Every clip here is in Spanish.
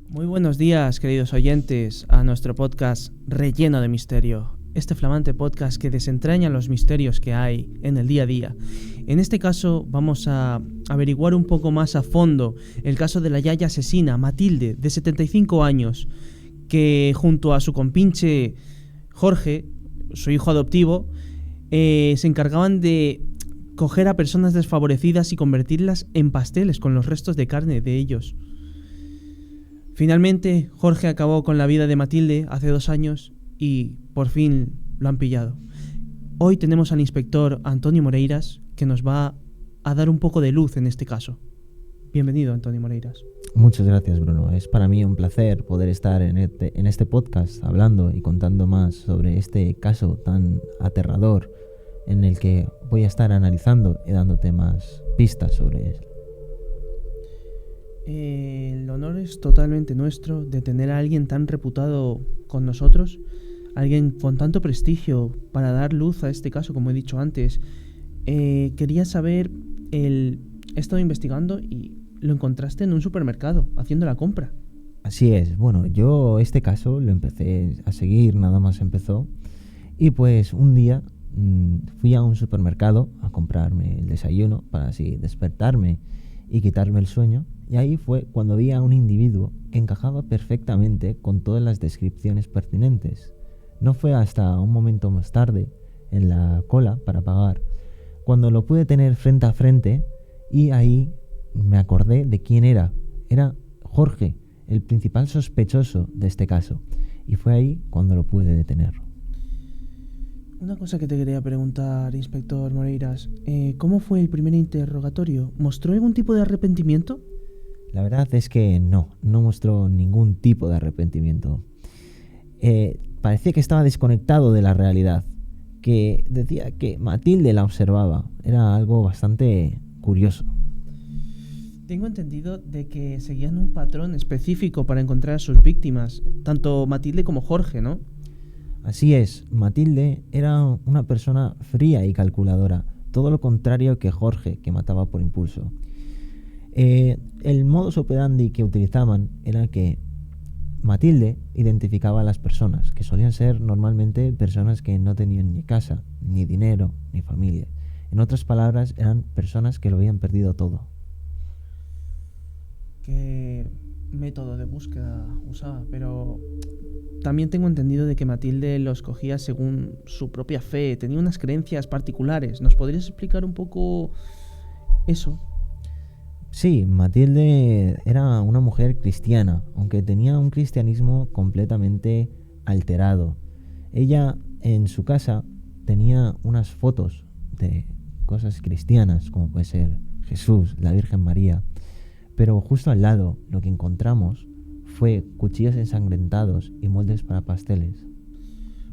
Muy buenos días, queridos oyentes, a nuestro podcast Relleno de Misterio, este flamante podcast que desentraña los misterios que hay en el día a día. En este caso vamos a averiguar un poco más a fondo el caso de la yaya asesina Matilde, de 75 años, que junto a su compinche Jorge, su hijo adoptivo, se encargaban de coger a personas desfavorecidas y convertirlas en pasteles con los restos de carne de ellos. Finalmente, Jorge acabó con la vida de Matilde hace 2 años y por fin lo han pillado. Hoy tenemos al inspector Antonio Moreiras, que nos va a dar un poco de luz en este caso. Bienvenido, Antonio Moreiras. Muchas gracias, Bruno. Es para mí un placer poder estar en este podcast hablando y contando más sobre este caso tan aterrador en el que voy a estar analizando y dándote más pistas sobre él. El honor es totalmente nuestro de tener a alguien tan reputado con nosotros, alguien con tanto prestigio para dar luz a este caso, como he dicho antes. Quería saber, he estado investigando y lo encontraste en un supermercado, haciendo la compra. Así es. Bueno, yo este caso lo empecé a seguir, nada más empezó, y pues un día fui a un supermercado a comprarme el desayuno para así despertarme y quitarme el sueño. Y ahí fue cuando vi a un individuo que encajaba perfectamente con todas las descripciones pertinentes. No fue hasta un momento más tarde, en la cola para pagar, cuando lo pude tener frente a frente y ahí me acordé de quién era. Era Jorge, el principal sospechoso de este caso. Y fue ahí cuando lo pude detener. Una cosa que te quería preguntar, inspector Moreiras. ¿Cómo fue el primer interrogatorio? ¿Mostró algún tipo de arrepentimiento? La verdad es que no mostró ningún tipo de arrepentimiento. Parecía que estaba desconectado de la realidad, que decía que Matilde la observaba. Era algo bastante curioso. Tengo entendido de que seguían un patrón específico para encontrar a sus víctimas, tanto Matilde como Jorge, ¿no? Así es, Matilde era una persona fría y calculadora, todo lo contrario que Jorge, que mataba por impulso. El modus operandi que utilizaban era que Matilde identificaba a las personas, que solían ser normalmente personas que no tenían ni casa, ni dinero, ni familia. En otras palabras, eran personas que lo habían perdido todo. ¿Qué método de búsqueda usaba? Pero también tengo entendido de que Matilde los cogía según su propia fe, tenía unas creencias particulares. ¿Nos podrías explicar un poco eso? Sí, Matilde era una mujer cristiana, aunque tenía un cristianismo completamente alterado. Ella en su casa tenía unas fotos de cosas cristianas, como puede ser Jesús, la Virgen María, pero justo al lado lo que encontramos fue cuchillos ensangrentados y moldes para pasteles.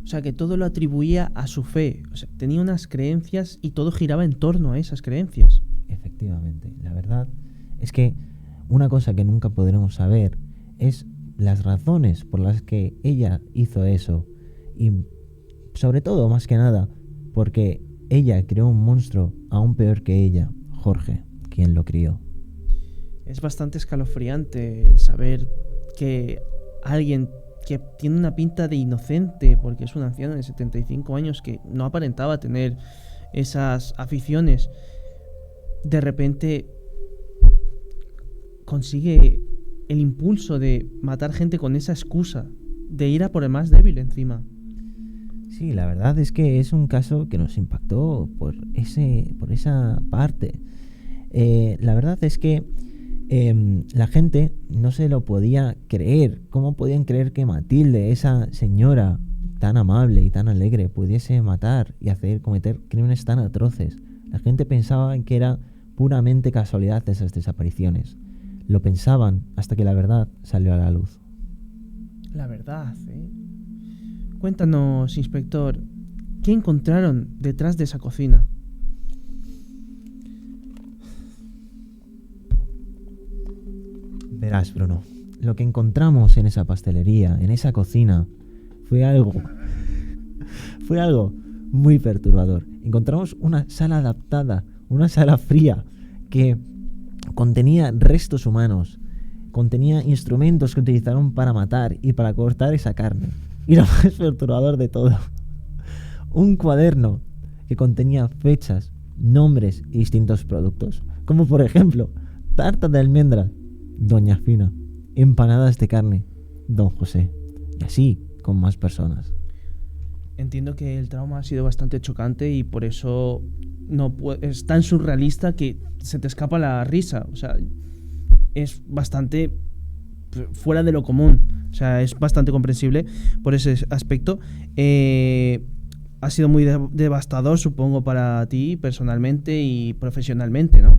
O sea, que todo lo atribuía a su fe. O sea, tenía unas creencias y todo giraba en torno a esas creencias. Efectivamente, la verdad es que una cosa que nunca podremos saber es las razones por las que ella hizo eso. Y sobre todo, más que nada, porque ella creó un monstruo aún peor que ella, Jorge, quien lo crió. Es bastante escalofriante el saber que alguien que tiene una pinta de inocente, porque es un anciano de 75 años que no aparentaba tener esas aficiones, de repente consigue el impulso de matar gente con esa excusa, de ir a por el más débil encima. Sí, la verdad es que es un caso que nos impactó por esa parte. La verdad es que la gente no se lo podía creer. ¿Cómo podían creer que Matilde, esa señora tan amable y tan alegre, pudiese matar y cometer crímenes tan atroces? La gente pensaba que era puramente casualidad esas desapariciones. Lo pensaban hasta que la verdad salió a la luz. La verdad, ¿eh? Cuéntanos, inspector, ¿qué encontraron detrás de esa cocina? Verás, Bruno, lo que encontramos en esa pastelería, en esa cocina, fue algo muy perturbador. Encontramos una sala adaptada, una sala fría que contenía restos humanos, contenía instrumentos que utilizaron para matar y para cortar esa carne. Y lo más perturbador de todo, un cuaderno que contenía fechas, nombres y distintos productos, como por ejemplo, tarta de almendra, Doña Fina, empanadas de carne, Don José, y así con más personas. Entiendo que el trauma ha sido bastante chocante y por eso es tan surrealista que se te escapa la risa. O sea, es bastante fuera de lo común. O sea, es bastante comprensible por ese aspecto. Ha sido muy devastador, supongo, para ti personalmente y profesionalmente, ¿no?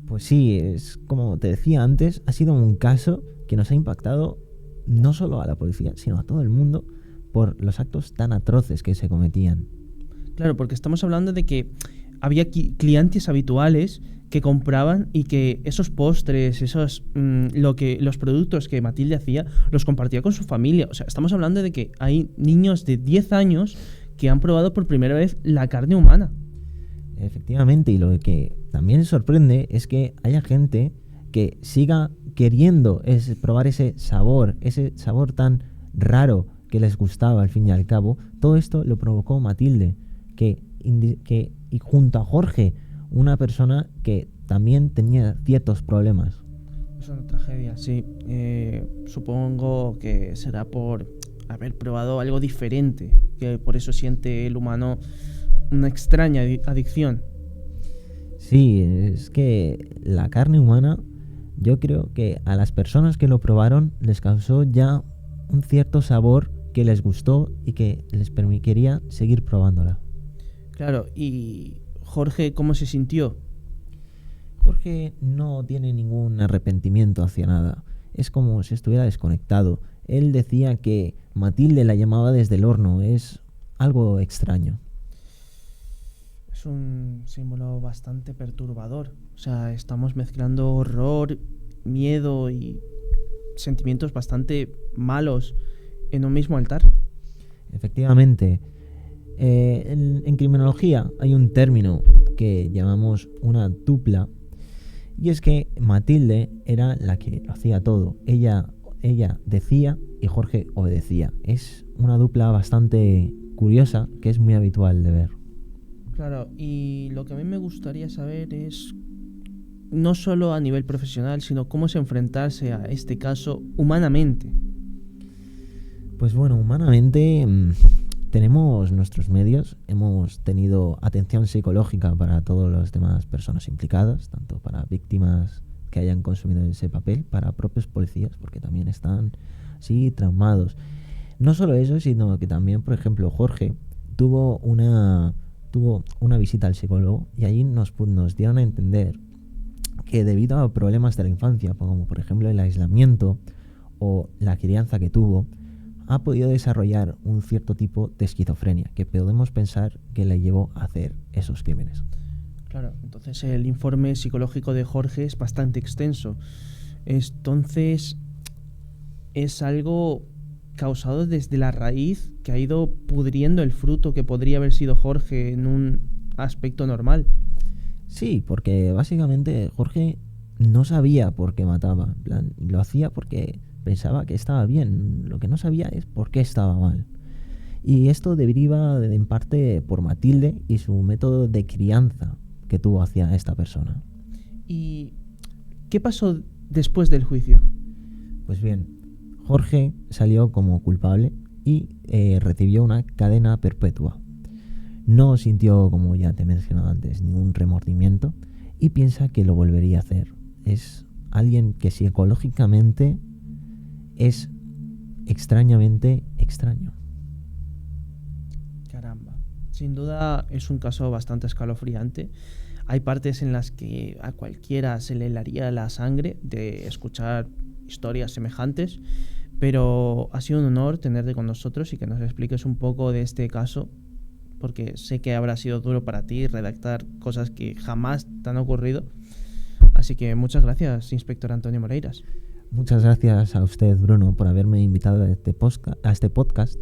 Pues sí, es como te decía antes, ha sido un caso que nos ha impactado no solo a la policía, sino a todo el mundo por los actos tan atroces que se cometían. Claro, porque estamos hablando de que había clientes habituales que compraban y que esos postres, los productos que Matilde hacía, los compartía con su familia. O sea, estamos hablando de que hay niños de 10 años que han probado por primera vez la carne humana. Efectivamente, y lo que también sorprende es que haya gente que siga queriendo probar ese sabor tan raro que les gustaba al fin y al cabo. Todo esto lo provocó Matilde, y junto a Jorge, una persona que también tenía ciertos problemas. Es una tragedia, sí. Supongo que será por haber probado algo diferente, que por eso siente el humano una extraña adicción. Sí, es que la carne humana, yo creo que a las personas que lo probaron les causó ya un cierto sabor que les gustó y que les permitiría seguir probándola. Claro, y Jorge, ¿cómo se sintió? Jorge no tiene ningún arrepentimiento hacia nada. Es como si estuviera desconectado. Él decía que Matilde la llamaba desde el horno. Es algo extraño. Es un símbolo bastante perturbador. O sea, estamos mezclando horror, miedo y sentimientos bastante malos en un mismo altar. Efectivamente. En criminología hay un término que llamamos una dupla, y es que Matilde era la que lo hacía todo. Ella decía y Jorge obedecía. Es una dupla bastante curiosa que es muy habitual de ver. Claro, y lo que a mí me gustaría saber es no solo a nivel profesional, sino cómo es enfrentarse a este caso humanamente. Pues bueno, humanamente tenemos nuestros medios, hemos tenido atención psicológica para todas las demás personas implicadas, tanto para víctimas que hayan consumido ese papel, para propios policías, porque también están así traumados. No solo eso, sino que también, por ejemplo, Jorge tuvo una visita al psicólogo y allí nos dieron a entender que debido a problemas de la infancia, como por ejemplo el aislamiento o la crianza que tuvo, ha podido desarrollar un cierto tipo de esquizofrenia que podemos pensar que le llevó a hacer esos crímenes. Claro, entonces el informe psicológico de Jorge es bastante extenso. Entonces es algo causado desde la raíz que ha ido pudriendo el fruto que podría haber sido Jorge en un aspecto normal. Sí, porque básicamente Jorge no sabía por qué mataba. En plan, lo hacía porque pensaba que estaba bien. Lo que no sabía es por qué estaba mal. Y esto deriva en parte por Matilde y su método de crianza que tuvo hacia esta persona. ¿Y qué pasó después del juicio? Pues bien, Jorge salió como culpable y recibió una cadena perpetua. No sintió, como ya te he mencionado antes, ningún remordimiento y piensa que lo volvería a hacer. Es alguien que psicológicamente es extrañamente extraño. Caramba. Sin duda es un caso bastante escalofriante. Hay partes en las que a cualquiera se le helaría la sangre de escuchar historias semejantes, pero ha sido un honor tenerte con nosotros y que nos expliques un poco de este caso, porque sé que habrá sido duro para ti redactar cosas que jamás te han ocurrido. Así que muchas gracias, inspector Antonio Moreiras. Muchas gracias a usted, Bruno, por haberme invitado a este podcast.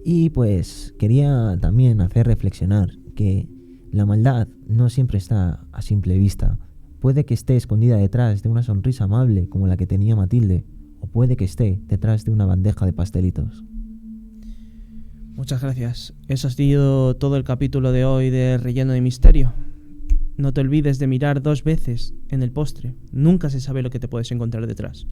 Y pues quería también hacer reflexionar que la maldad no siempre está a simple vista. Puede que esté escondida detrás de una sonrisa amable como la que tenía Matilde, o puede que esté detrás de una bandeja de pastelitos. Muchas gracias. Eso ha sido todo el capítulo de hoy de Relleno de Misterio. No te olvides de mirar 2 veces en el postre. Nunca se sabe lo que te puedes encontrar detrás.